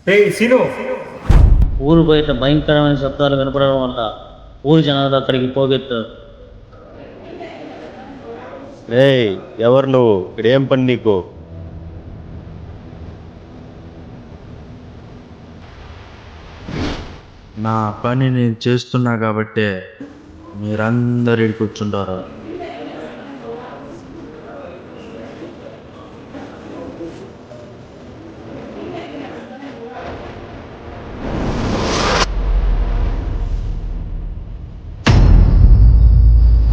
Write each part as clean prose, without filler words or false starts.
Scene, ఊరు బయట భయంకరమైన శబ్దాలు వినపడడం వల్ల ఊరి జనాలు అక్కడికి పోగెత్తారు. రేయ్, ఎవరు నువ్వు? ఇక్కడ ఏం పని నీకు? నా పని నేను చేస్తున్నా కాబట్టే మీరందరూ ఇక్కడికి కూర్చుంటారు.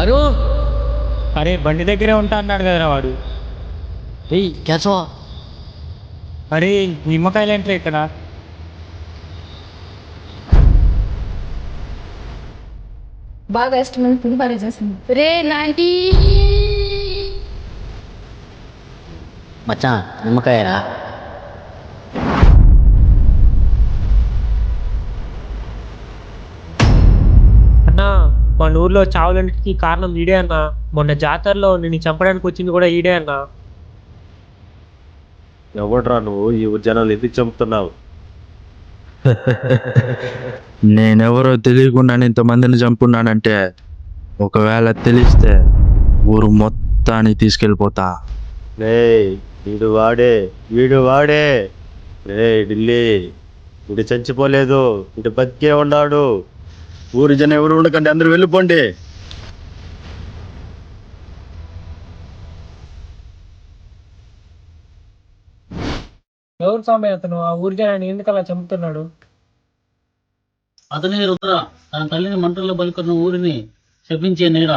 అరు అరే బండి దగ్గరే ఉంటా అన్నాడు కదరా వాడు. ఏయ్ క్యాచవా అరే నిమ్మకాయలు ఏంట్రా ఇక్కడ? బాగా ఇష్టమైన ఫుడ్ బాగా చేసింది రే నాంటీ. మచ్చా నిమ్మకాయరా? అన్నా, మన ఊర్లో చావులన్నిటికీ కారణం ఈడే అన్నా. మొన్న జాతరలో నిన్ను చంపడానికి వచ్చింది కూడా ఈడే అన్నా. ఎవడ్రా నువ్వు? ఈ ఊరి జనాలు ఎందుకు చంపుతున్నావు? నేనెవరో తెలియకుండా ఇంతమందిని చంపున్నానంటే ఒకవేళ తెలిస్తే ఊరు మొత్తాన్ని తీసుకెళ్ళిపోతా. రేయ్, వీడు వాడే. రే ఢిల్లీ, వీడు చచ్చిపోలేదు, వీడు బతికే ఉన్నాడు. ఊరి జనం ఎవరు ఉండకండి, అందరూ వెళ్ళిపోండి. ఎవరు స్వామి అతను? ఆ ఊరి జనాన్ని ఎందుకు అలా చంపుతున్నాడు? అతనే రుద్ర, తన తల్లిని మంటల్లో బలికొన్న ఊరిని శపించే నీడ.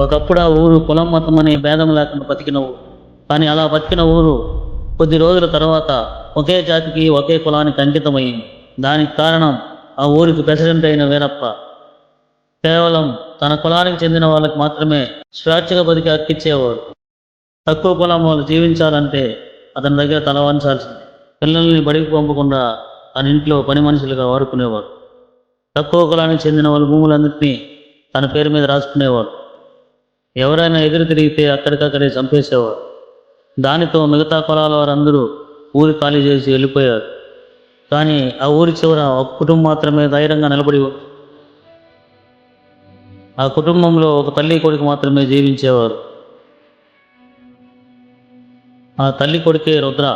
ఒకప్పుడు ఆ ఊరు కులం మతం అనే భేదం లేకుండా బతికిన ఊరు. కానీ అలా బతికిన ఊరు కొద్ది రోజుల తర్వాత ఒకే జాతికి ఒకే కులానికి అంకితమైంది. దానికి కారణం ఆ ఊరికి ప్రెసిడెంట్ అయిన వీరప్ప. కేవలం తన కులానికి చెందిన వాళ్ళకి మాత్రమే స్వేచ్ఛగా బతికి హక్కిచ్చేవాడు. తక్కువ కులం వాళ్ళు జీవించాలంటే అతని దగ్గర తల వంచాల్సింది. పిల్లల్ని బడికి పంపకుండా తన ఇంట్లో పని మనుషులుగా వాడుకునేవాడు. తక్కువ కులానికి చెందిన వాళ్ళ భూములన్నింటినీ తన పేరు మీద రాసుకునేవాడు. ఎవరైనా ఎదురు తిరిగితే అక్కడికక్కడే చంపేసేవాడు. దానితో మిగతా కులాల వారందరూ ఊరి ఖాళీ చేసి వెళ్ళిపోయారు. కానీ ఆ ఊరి చివర ఒక కుటుంబం మాత్రమే ధైర్యంగా నిలబడి ఉంది. ఆ కుటుంబంలో ఒక తల్లి కొడుకు మాత్రమే జీవించేవారు. ఆ తల్లి కొడుకే రుద్ర.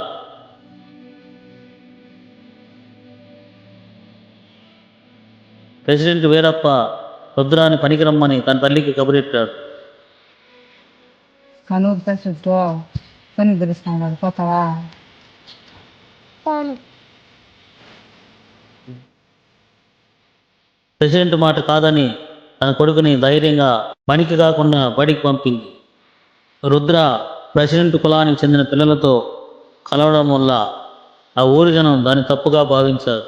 ప్రెసిడెంట్ వీరప్ప రుద్రాన్ని పనికిరమ్మని తన తల్లికి కబురెట్టాడు. కనూరు పెసరతో పని తెలుస్తాను పోతావా? ప్రెసిడెంట్ మాట కాదని తన కొడుకుని ధైర్యంగా పనికి కాకుండా బడికి పంపింది. రుద్ర ప్రెసిడెంట్ కులానికి చెందిన పిల్లలతో కలవడం వల్ల ఆ ఊరి జనం దాన్ని తప్పుగా భావించారు.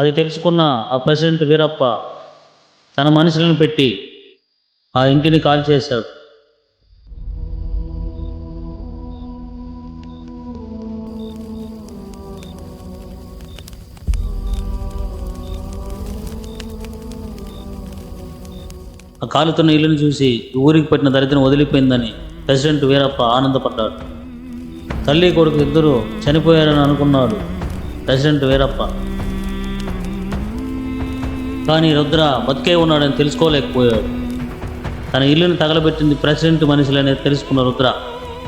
అది తెలుసుకున్న ఆ ప్రెసిడెంట్ వీరప్ప తన మనుషులను పెట్టి ఆ ఇంటిని కాల్చేశాడు. ఆ కాలుతున్న ఇల్లును చూసి ఊరికి పట్టిన దరిద్రం వదిలిపోయిందని ప్రెసిడెంట్ వీరప్ప ఆనందపడ్డాడు. తల్లి కొడుకు ఇద్దరు చనిపోయారని అనుకున్నాడు ప్రెసిడెంట్ వీరప్ప. కానీ రుద్ర బతికే ఉన్నాడని తెలుసుకోలేకపోయాడు. తన ఇల్లుని తగలబెట్టింది ప్రెసిడెంట్ మనుషులనే తెలుసుకున్న రుద్ర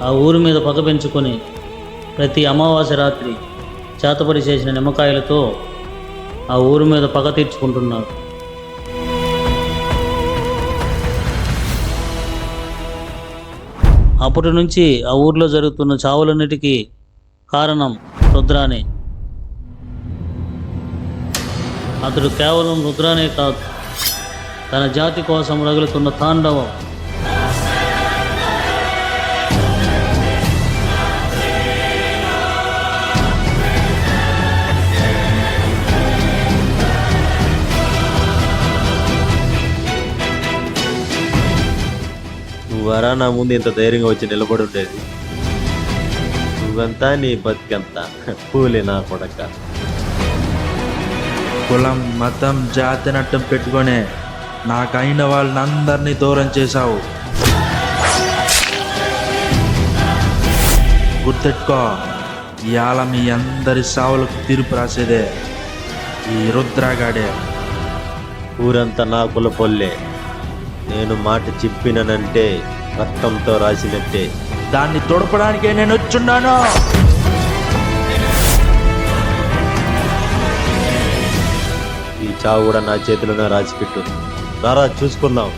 ఆ ఊరి మీద పగ పెంచుకొని ప్రతి అమావాస్య రాత్రి చేతపడి చేసిన నిమ్మకాయలతో ఆ ఊరి మీద పగ తీర్చుకుంటున్నాడు. అప్పటి నుంచి ఆ ఊర్లో జరుగుతున్న చావులన్నిటికీ కారణం రుద్రానే. అతడు కేవలం రుద్రానే కాదు, తన జాతి కోసం రగులుతున్న తాండవం. నువ్వరా నా ముందు ఇంత ధైర్యంగా వచ్చి నిలబడి ఉండేది? నువ్వెంత, నీ బతికెంత? కూలి నా కొడక. కులం మతం జాతి నట్టం పెట్టుకొని నాకైన వాళ్ళని అందరినీ దూరం చేశావు. గుర్తెట్టుకో, ఇవాళ మీ అందరి సావులకు తీర్పు రాసేదే ఈ రుద్రగాడే. ఊరంతా నా కులపొల్లే. నేను మాట చెప్పిననంటే రక్తంతో రాసినట్టే. దాన్ని తొడపడానికే నేను వచ్చున్నాను. ఈ చావు కూడా నా చేతిలోనే రాసిపెట్టు. రారా చూసుకుందాం.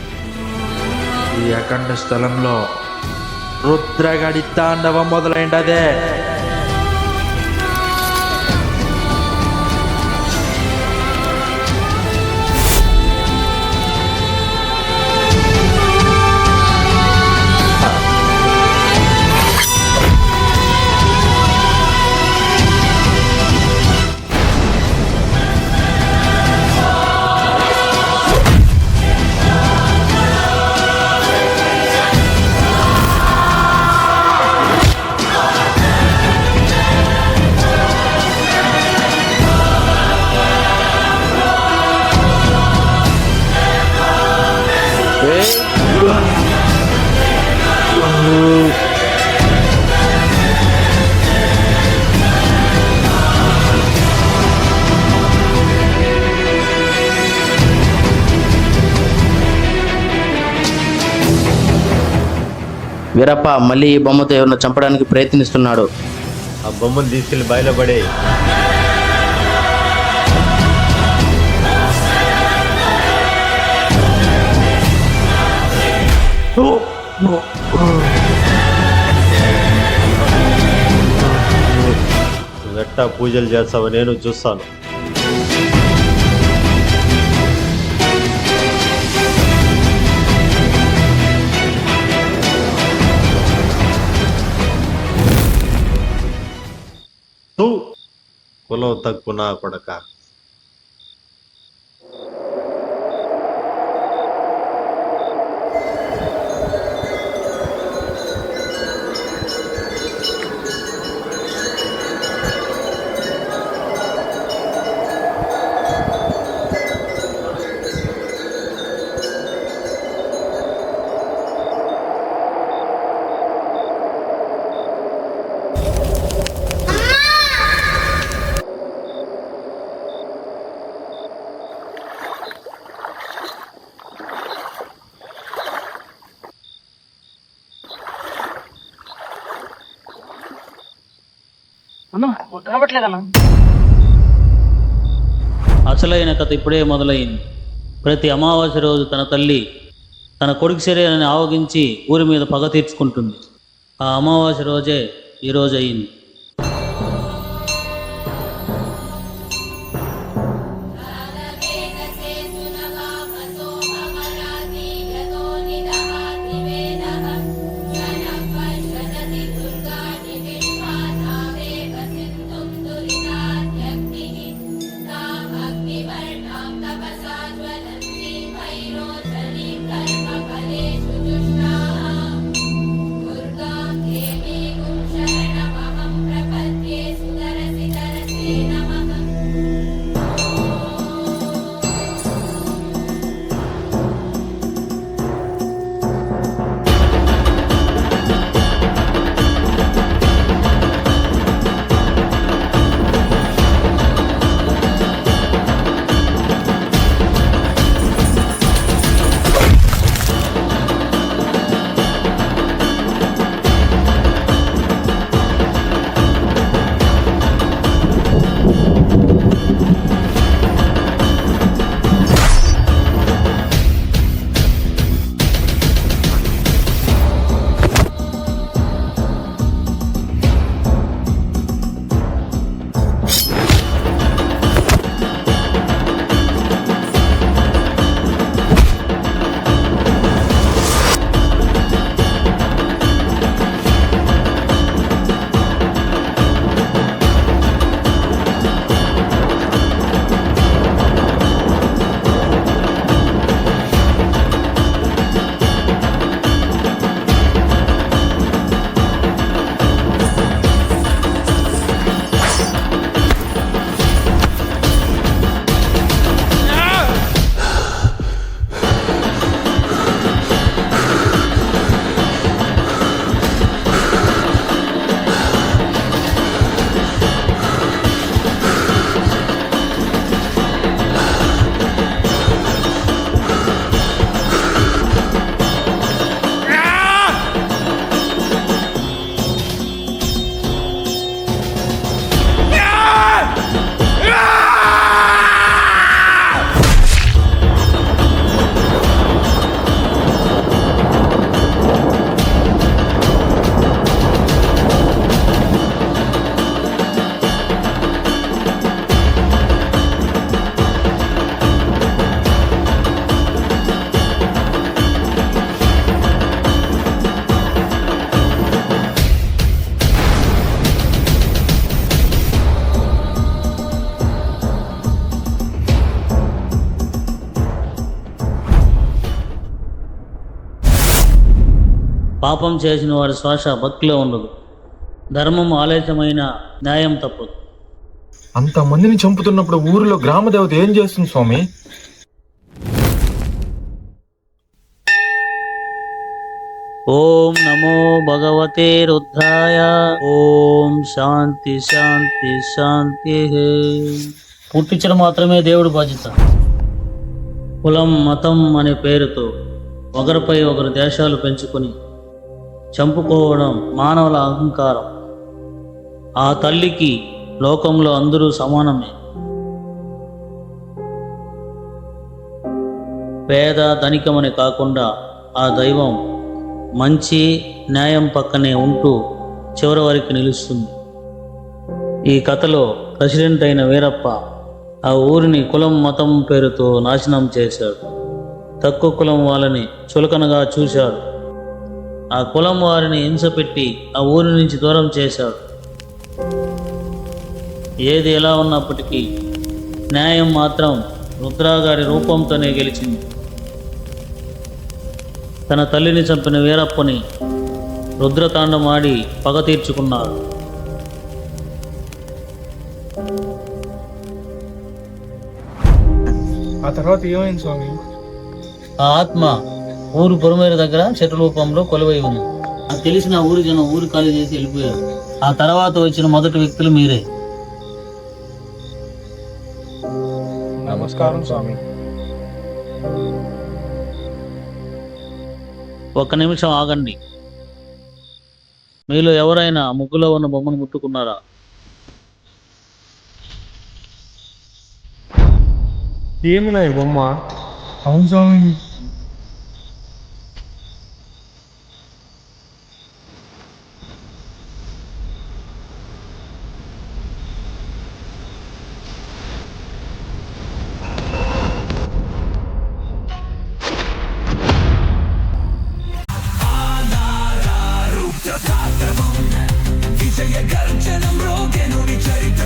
ఈ అఖండ స్థలంలో రుద్రగాడి తాండవం మొదలైండదే. వీరప్ప మళ్ళీ ఈ బొమ్మతో ఎవరిని చంపడానికి ప్రయత్నిస్తున్నాడు. ఆ బొమ్మను తీసుకెళ్లి బయలుపడే. నువ్వెట్టా పూజలు చేస్తావో నేను చూస్తాను. కులం తక్కువ నా కొడక. అసలైన కథ ఇప్పుడే మొదలైంది. ప్రతి అమావాస్య రోజు తన తల్లి తన కొడుకు శరీరాన్ని ఆవగించి ఊరి మీద పగ తీర్చుకుంటుంది. ఆ అమావాస్య రోజే ఈరోజు అయింది. పాపం చేసిన వారి శ్వాస బతుకులో ఉండదు. ధర్మం ఆలస్యమైన న్యాయం తప్పదు. అంతమందిని చంపుతున్నప్పుడు ఊరిలో గ్రామ దేవత ఏం చేస్తుంది స్వామి? ఓం నమో భగవతే రుద్రాయ. ఓం శాంతి శాంతి శాంతి. పుట్టించడం మాత్రమే దేవుడి బాధ్యత. కులం మతం అనే పేరుతో ఒకరిపై ఒకరు దేశాలు పెంచుకొని చంపుకోవడం మానవుల అహంకారం. ఆ తల్లికి లోకంలో అందరూ సమానమే. పేద ధనికమని కాకుండా ఆ దైవం మంచి న్యాయం పక్కనే ఉంటూ చివరి వరకు నిలుస్తుంది. ఈ కథలో ప్రెసిడెంట్ అయిన వీరప్ప ఆ ఊరిని కులం మతం పేరుతో నాశనం చేశాడు. తక్కువ కులం వాళ్ళని చులకనగా చూశాడు. ఆ కులం వారిని హింస పెట్టి ఆ ఊరి నుంచి దూరం చేశాడు. ఏది ఎలా ఉన్నప్పటికీ న్యాయం మాత్రం రుద్రాగారి రూపంతోనే గెలిచింది. తన తల్లిని చంపిన వీరప్పని రుద్రతాండమాడి పగ తీర్చుకున్నాడు. ఆ తర్వాత ఏమైంది స్వామి? ఆ ఆత్మ ఊరు పొరుమేరు దగ్గర చెట్టు రూపంలో కొలువై ఉంది. నాకు తెలిసిన ఊరి జనం ఊరు ఖాళీ చేసి వెళ్ళిపోయారు. ఆ తర్వాత వచ్చిన మొదటి వ్యక్తులు మీరే. నమస్కారం స్వామి. ఒక్క నిమిషం ఆగండి. మీలో ఎవరైనా ముగ్గులో ఉన్న బొమ్మను ముట్టుకున్నారా? ఏమినా ఈ బొమ్మ? అవును స్వామి.